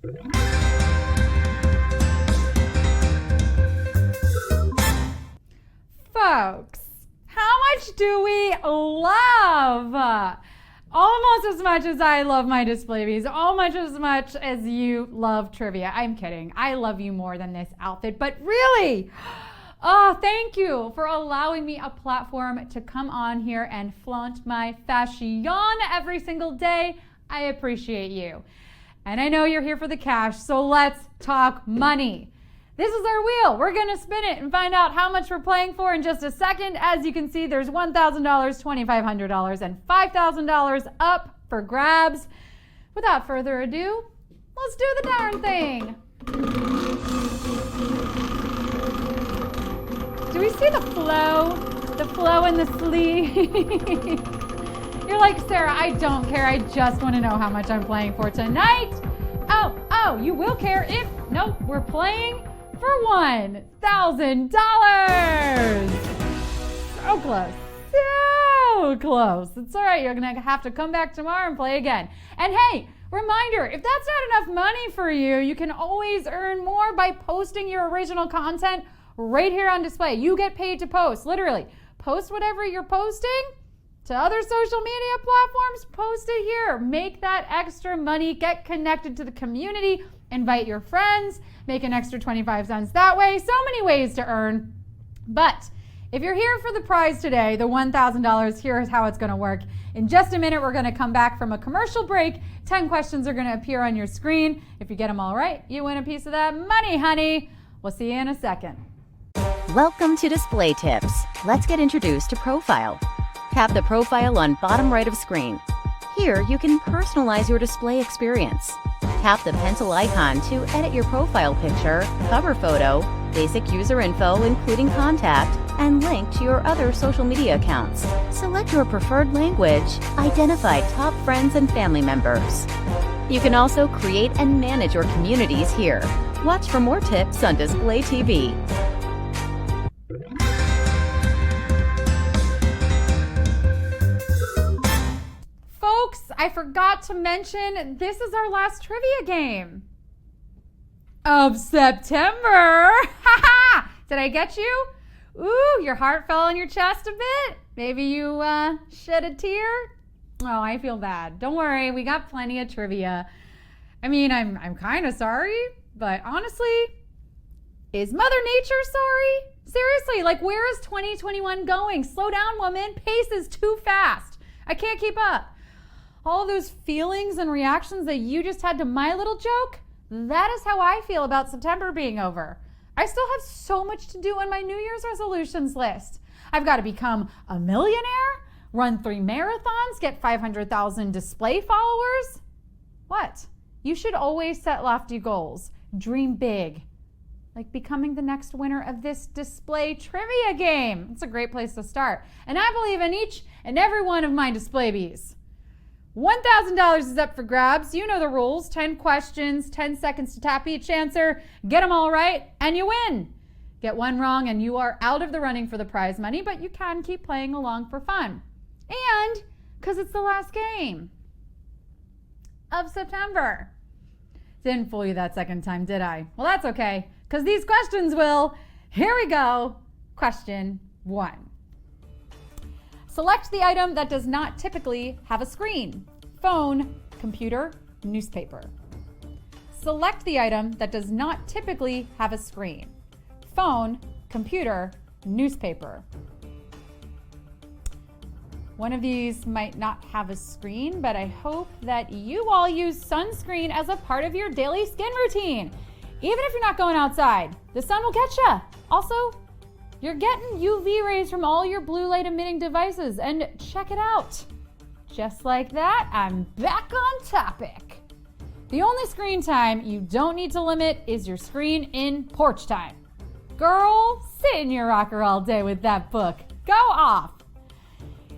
Folks, how much do we love? Almost as much as I love my display bees, almost as much as you love trivia. I'm kidding. I love you more than this outfit, but really, thank you for allowing me a platform to come on here and flaunt my fashion every single day. I appreciate you. And I know you're here for the cash, so let's talk money. This is our wheel. We're going to spin it and find out how much we're playing for in just a second. As you can see, there's $1,000, $2,500, and $5,000 up for grabs. Without further ado, let's do the darn thing. Do we see the flow? The flow in the sleeve? You're like, Sarah, I don't care. I just want to know how much I'm playing for tonight. Oh, you will care if, nope, we're playing for $1,000. So close. So close. It's all right. You're going to have to come back tomorrow and play again. And hey, reminder, if that's not enough money for you, you can always earn more by posting your original content right here on display. You get paid to post. Literally, post whatever you're posting to other social media platforms. Post it here. Make that extra money. Get connected to the community. Invite your friends, make an extra 25 cents that way. So many ways to earn. But if you're here for the prize today, the $1,000, here's how it's going to work. In just a minute, we're going to come back from a commercial break. 10 questions are going to appear on your screen. If you get them all right, you win a piece of that money, honey. We'll see you in a second. Welcome to Display Tips. Let's get introduced to Profile. Tap the profile on bottom right of screen. Here, you can personalize your display experience. Tap the pencil icon to edit your profile picture, cover photo, basic user info including contact, and link to your other social media accounts. Select your preferred language. Identify top friends and family members. You can also create and manage your communities here. Watch for more tips on Display TV. I forgot to mention, this is our last trivia game of September. Did I get you? Ooh, your heart fell on your chest a bit. Maybe you shed a tear. Oh, I feel bad. Don't worry, we got plenty of trivia. I mean, I'm kind of sorry, but honestly, is Mother Nature sorry? Seriously, like, where is 2021 going? Slow down, woman. Pace is too fast. I can't keep up. All of those feelings and reactions that you just had to my little joke, that is how I feel about September being over. I still have so much to do on my New Year's resolutions list. I've got to become a millionaire, run 3 marathons, get 500,000 display followers. What? You should always set lofty goals. Dream big. Like becoming the next winner of this display trivia game. It's a great place to start. And I believe in each and every one of my display bees. $1,000 is up for grabs. You know the rules. 10 questions, 10 seconds to tap each answer. Get them all right, and you win. Get one wrong, and you are out of the running for the prize money, but you can keep playing along for fun. And because it's the last game of September. Didn't fool you that second time, did I? Well, that's okay, because these questions will. Here we go. Question 1. Select the item that does not typically have a screen. Phone, computer, newspaper. Select the item that does not typically have a screen. Phone, computer, newspaper. One of these might not have a screen, but I hope that you all use sunscreen as a part of your daily skin routine. Even if you're not going outside, the sun will get you. Also, you're getting UV rays from all your blue light emitting devices, and check it out. Just like that, I'm back on topic. The only screen time you don't need to limit is your screen in porch time. Girl, sit in your rocker all day with that book. Go off.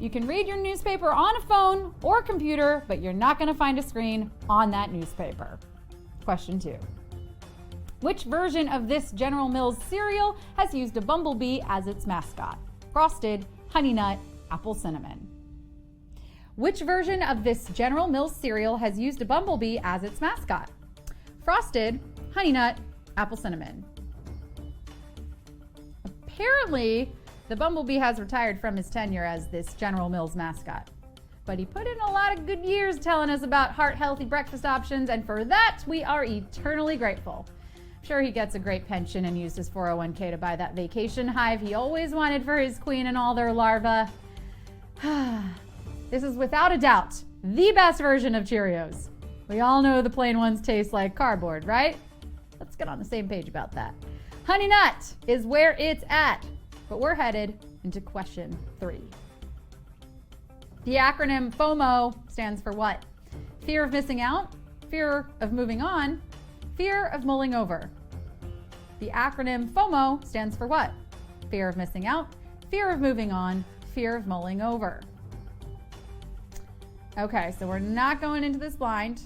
You can read your newspaper on a phone or computer, but you're not going to find a screen on that newspaper. Question 2. Which version of this General Mills cereal has used a bumblebee as its mascot? Frosted, Honey Nut, Apple Cinnamon. Which version of this General Mills cereal has used a bumblebee as its mascot? frosted, honey nut, apple cinnamon. Apparently, the bumblebee has retired from his tenure as this General Mills mascot. But he put in a lot of good years telling us about heart-healthy breakfast options, and for that, we are eternally grateful. I'm sure he gets a great pension and used his 401k to buy that vacation hive he always wanted for his queen and all their larvae. This is without a doubt the best version of Cheerios. We all know the plain ones taste like cardboard, right? Let's get on the same page about that. Honey Nut is where it's at, but we're headed into question 3. The acronym FOMO stands for what? Fear of missing out, fear of moving on, fear of mulling over. The acronym FOMO stands for what? Fear of missing out, fear of moving on, fear of mulling over. Okay, so we're not going into this blind.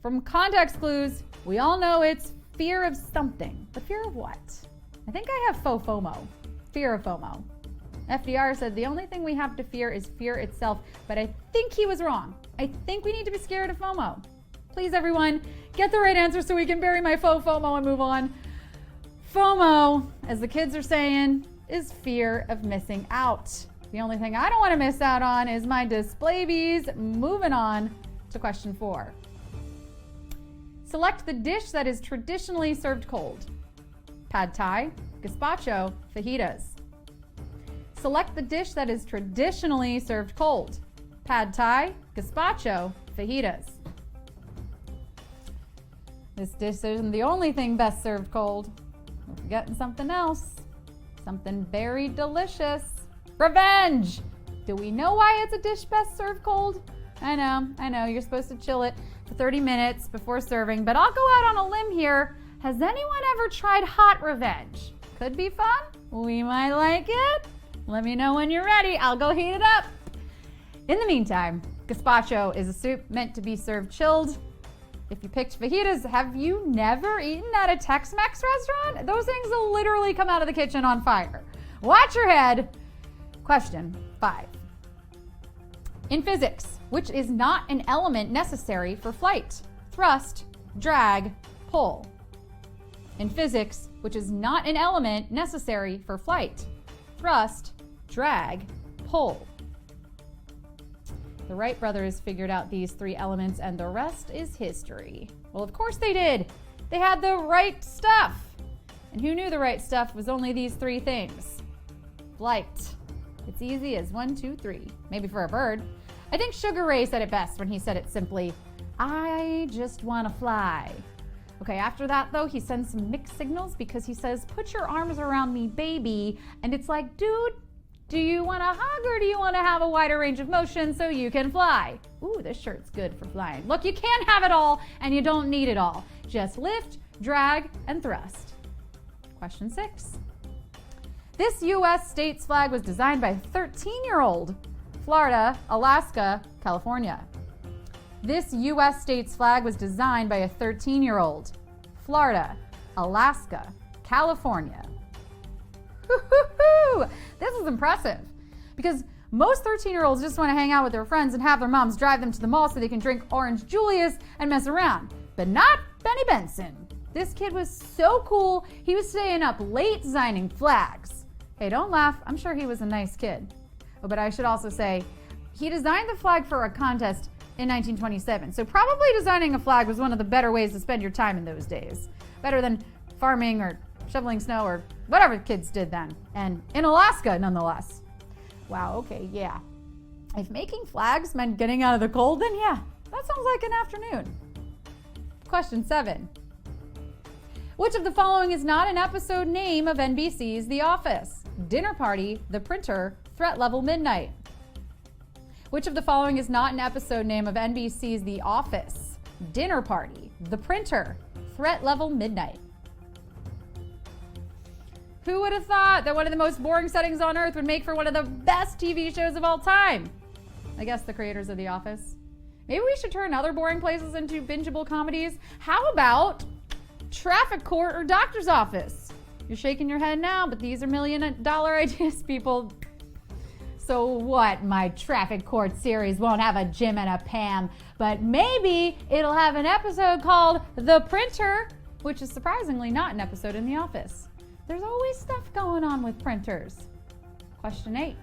From context clues, we all know it's fear of something, but fear of what? I think I have faux FOMO, fear of FOMO. FDR said the only thing we have to fear is fear itself, but I think he was wrong. I think we need to be scared of FOMO. Please, everyone, get the right answer so we can bury my faux FOMO and move on. FOMO, as the kids are saying, is fear of missing out. The only thing I don't want to miss out on is my display bees. Moving on to question 4. Select the dish that is traditionally served cold. Pad Thai, gazpacho, fajitas. Select the dish that is traditionally served cold. Pad Thai, gazpacho, fajitas. This dish isn't the only thing best served cold. We're forgetting something else. Something very delicious. Revenge! Do we know why it's a dish best served cold? I know, you're supposed to chill it for 30 minutes before serving, but I'll go out on a limb here. Has anyone ever tried hot revenge? Could be fun. We might like it. Let me know when you're ready. I'll go heat it up. In the meantime, gazpacho is a soup meant to be served chilled. If you picked fajitas, have you never eaten at a Tex-Mex restaurant? Those things will literally come out of the kitchen on fire. Watch your head. Question 5. In physics, which is not an element necessary for flight? Thrust, drag, pull. In physics, which is not an element necessary for flight? Thrust, drag, pull. The Wright brothers figured out these 3 elements and the rest is history. Well, of course they did. They had the right stuff. And who knew the right stuff was only these 3 things? Flight. It's easy as 1, 2, 3. Maybe for a bird. I think Sugar Ray said it best when he said it simply, I just want to fly. Okay, after that though, he sends some mixed signals because he says, put your arms around me, baby. And it's like, dude, do you want to hug or do you want to have a wider range of motion so you can fly? Ooh, this shirt's good for flying. Look, you can't have it all and you don't need it all. Just lift, drag, and thrust. Question 6. This U.S. state's flag was designed by a 13-year-old. Florida, Alaska, California. This U.S. state's flag was designed by a 13-year-old. Florida, Alaska, California. Woo-hoo-hoo! This is impressive because most 13-year-olds just want to hang out with their friends and have their moms drive them to the mall so they can drink Orange Julius and mess around. But not Benny Benson. This kid was so cool, he was staying up late designing flags. Hey, don't laugh. I'm sure he was a nice kid. Oh, but I should also say, he designed the flag for a contest in 1927. So probably designing a flag was one of the better ways to spend your time in those days. Better than farming or shoveling snow or whatever kids did then. And in Alaska, nonetheless. Wow, okay, yeah. If making flags meant getting out of the cold, then yeah, that sounds like an afternoon. Question 7. Which of the following is not an episode name of NBC's The Office? Dinner Party, The Printer, Threat Level Midnight. Which of the following is not an episode name of NBC's The Office? Dinner Party, The Printer, Threat Level Midnight. Who would have thought that one of the most boring settings on earth would make for one of the best TV shows of all time? I guess the creators of The Office. Maybe we should turn other boring places into bingeable comedies. How about traffic court or doctor's office? You're shaking your head now, but these are $1 million ideas, people. So what? My traffic court series won't have a Jim and a Pam, but maybe it'll have an episode called The Printer, which is surprisingly not an episode in The Office. There's always stuff going on with printers. Question 8.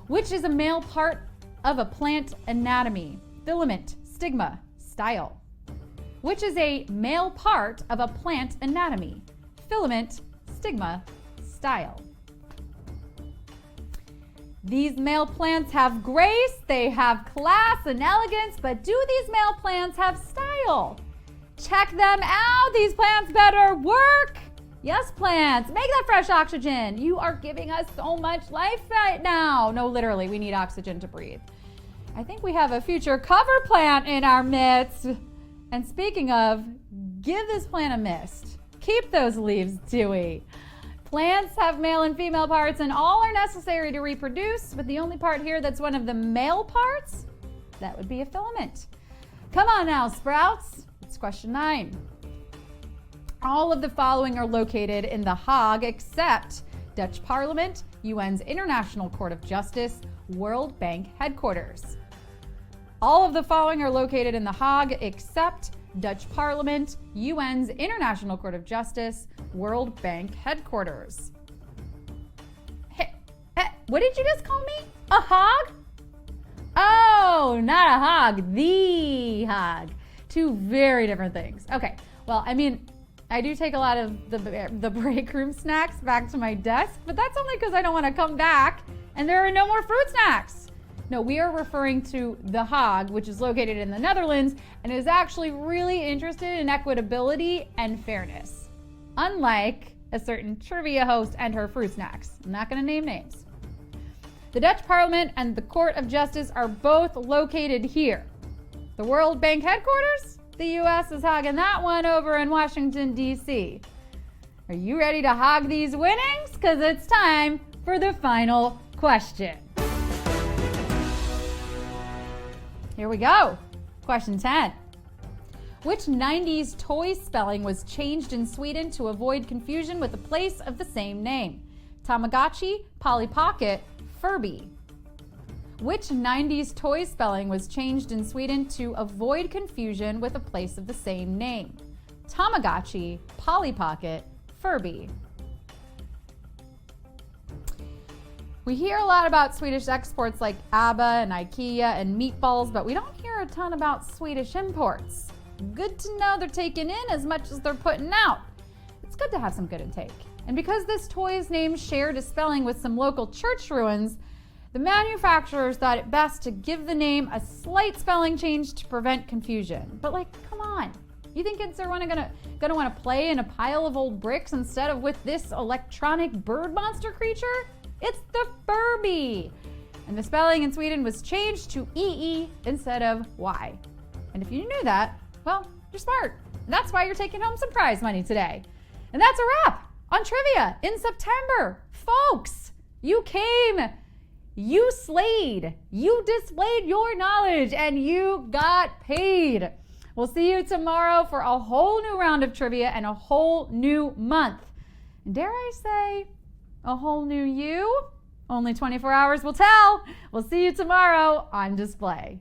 Which is a male part of a plant anatomy? Filament, stigma, style. Which is a male part of a plant anatomy? Filament, stigma, style. These male plants have grace, they have class and elegance, but do these male plants have style? Check them out. These plants better work. Yes, plants, make that fresh oxygen. You are giving us so much life right now. No, literally, we need oxygen to breathe. I think we have a future cover plant in our midst. And speaking of, give this plant a mist. Keep those leaves dewy. Plants have male and female parts, and all are necessary to reproduce, but the only part here that's one of the male parts, that would be a filament. Come on now, sprouts. It's question 9. All of the following are located in The Hague except Dutch Parliament, UN's International Court of Justice, World Bank headquarters. All of the following are located in The Hague except Dutch Parliament, UN's International Court of Justice, World Bank headquarters. Hey, what did you just call me? A hog? Oh, not a hog, the hog. Two very different things. Okay, well, I mean, I do take a lot of the break room snacks back to my desk, but that's only because I don't want to come back and there are no more fruit snacks. No, we are referring to The Hague, which is located in the Netherlands and is actually really interested in equitability and fairness. Unlike a certain trivia host and her fruit snacks. I'm not going to name names. The Dutch Parliament and the Court of Justice are both located here. The World Bank headquarters? The U.S. is hogging that one over in Washington, D.C. Are you ready to hog these winnings? Because it's time for the final question. Here we go. Question 10. Which 90s toy spelling was changed in Sweden to avoid confusion with a place of the same name? Tamagotchi, Polly Pocket, Furby. Which 90s toy spelling was changed in Sweden to avoid confusion with a place of the same name? Tamagotchi, Polly Pocket, Furby. We hear a lot about Swedish exports like ABBA and IKEA and meatballs, but we don't hear a ton about Swedish imports. Good to know they're taking in as much as they're putting out. It's good to have some good intake. And because this toy's name shared a spelling with some local church ruins, the manufacturers thought it best to give the name a slight spelling change to prevent confusion. But come on. You think kids are gonna want to play in a pile of old bricks instead of with this electronic bird monster creature? It's the Furby. And the spelling in Sweden was changed to EE instead of Y. And if you knew that, well, you're smart. And that's why you're taking home some prize money today. And that's a wrap on trivia in September. Folks, you came, you slayed, you displayed your knowledge, and you got paid. We'll see you tomorrow for a whole new round of trivia and a whole new month. And dare I say, a whole new you? Only 24 hours will tell. We'll see you tomorrow on display.